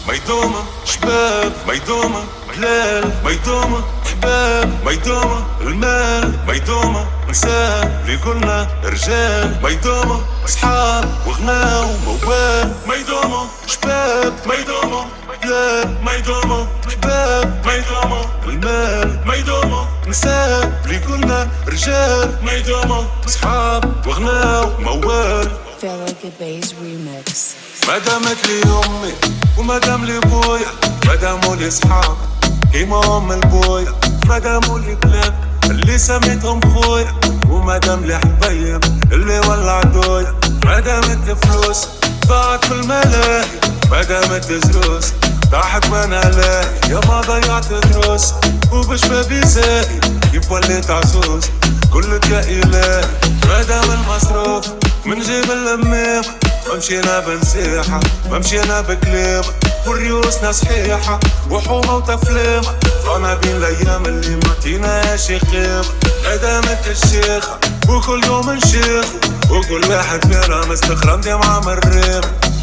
ميدومة شباب ميدومة بلال ميدومة حباب ميدومة المال ميدومة نساء اللي كنا رجال ميدومة اصحاب وغنى وموال ميدومة شباب ميدومة بلال ميدومة حباب ميدومة المال ميدومة نساء اللي كنا رجال ميدومة اصحاب وغنى وموال. Farragher Bass Remix. ما دامت لي امي وما دام لي بويا ما داموا لي صحاب كيما ام البويا ما داموا لي بلاد اللي سميتهم خويا وما دام لي حبايب اللي ولع دويا ما دامت فلوس ضاعت في الملاهي ما دامت دروس ضاحك ما نلاهي يا ما ضيعت دروس وبشبابي زاهي كيف وليت عزوز كلك يا الهي ما دام المصروف من جيب اللميم ما مشينا بنسيحة ما مشينا بكليمة والريوسنا صحيحة وحومة وتفليمة طلعنا بين الايام اللي ما شي قيمة ما دامت الشيخة وكل يوم نشيخ وكل واحد فينا مستخرم دمعة من الريم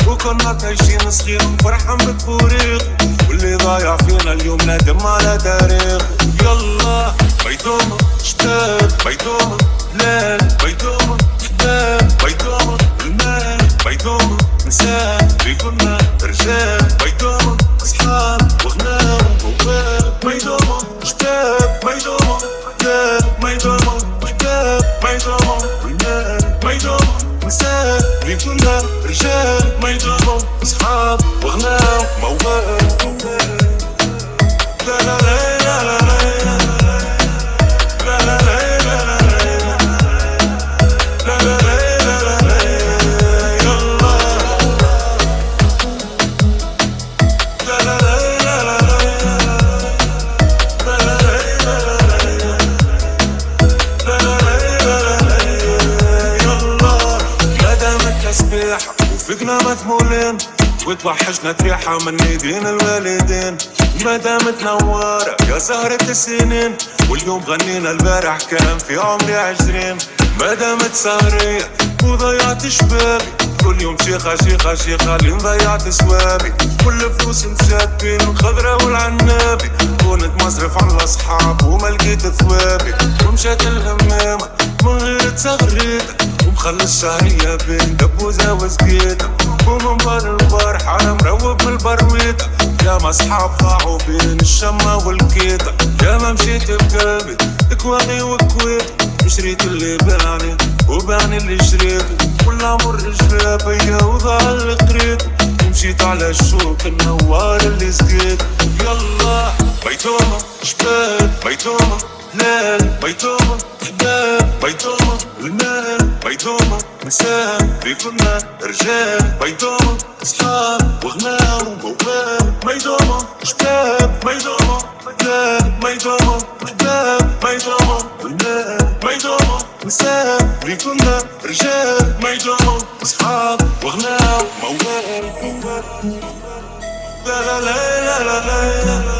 وكنا عايشين صغير فرحان بالتفوريق واللي ضايع فينا اليوم نادم على تاريخ. يلا ميدومة شباب ميدومة بلال ميدومة حباب ميدومة المال ميدومة نساء اللي كنا رجال ميدومة اصحاب وغنى وموال ميدومة شباب ميدومة بلال ميدومة حباب ميدومة المال ميدومة نساء اللي كنا رجال ميدومة اصحاب وغنى وموال. لا لا لا لا لا وفقنا مثمولين وتوحشنا تريحة من ايدين الوالدين ما دامت نوارة يا زهرة السنين واليوم غنينا البارح كان في عمري 20 ما دامت سهرية وضيعت شبابي كل يوم شيخة شيخة شيخة لين ضيعت سوابي كل فلوس مشابين الخضرة والعنابي كنت مصرف على الاصحاب وما لقيت ثوابي ومشات الهمامة من غير تغريدة ومخلص شهرية بين دبوزة وسقيدة ومن بار البار حالة مروب من البرويدة يا ما اصحاب ضاعوا بين الشمة والكيدة يا ما مشيت بقلبي اكواني وكويت وشريت اللي باني وباني اللي شريته ولا مر جلابية وضاع اللي قريته ومشيت على الشوك النوار اللي سقيته. يلا ميدومة شباب ميدومة بلال ميدومة حباب ميدومة المال ميدومة نساء اللي كنا رجال ميدومة اصحاب وغنى وموال ميدومة شباب ميدومة بلال ميدومة حباب ميدومة المال ميدومة نساء اللي كنا رجال ميدومة اصحاب وغنى وموال. لا لا لا لا لا لا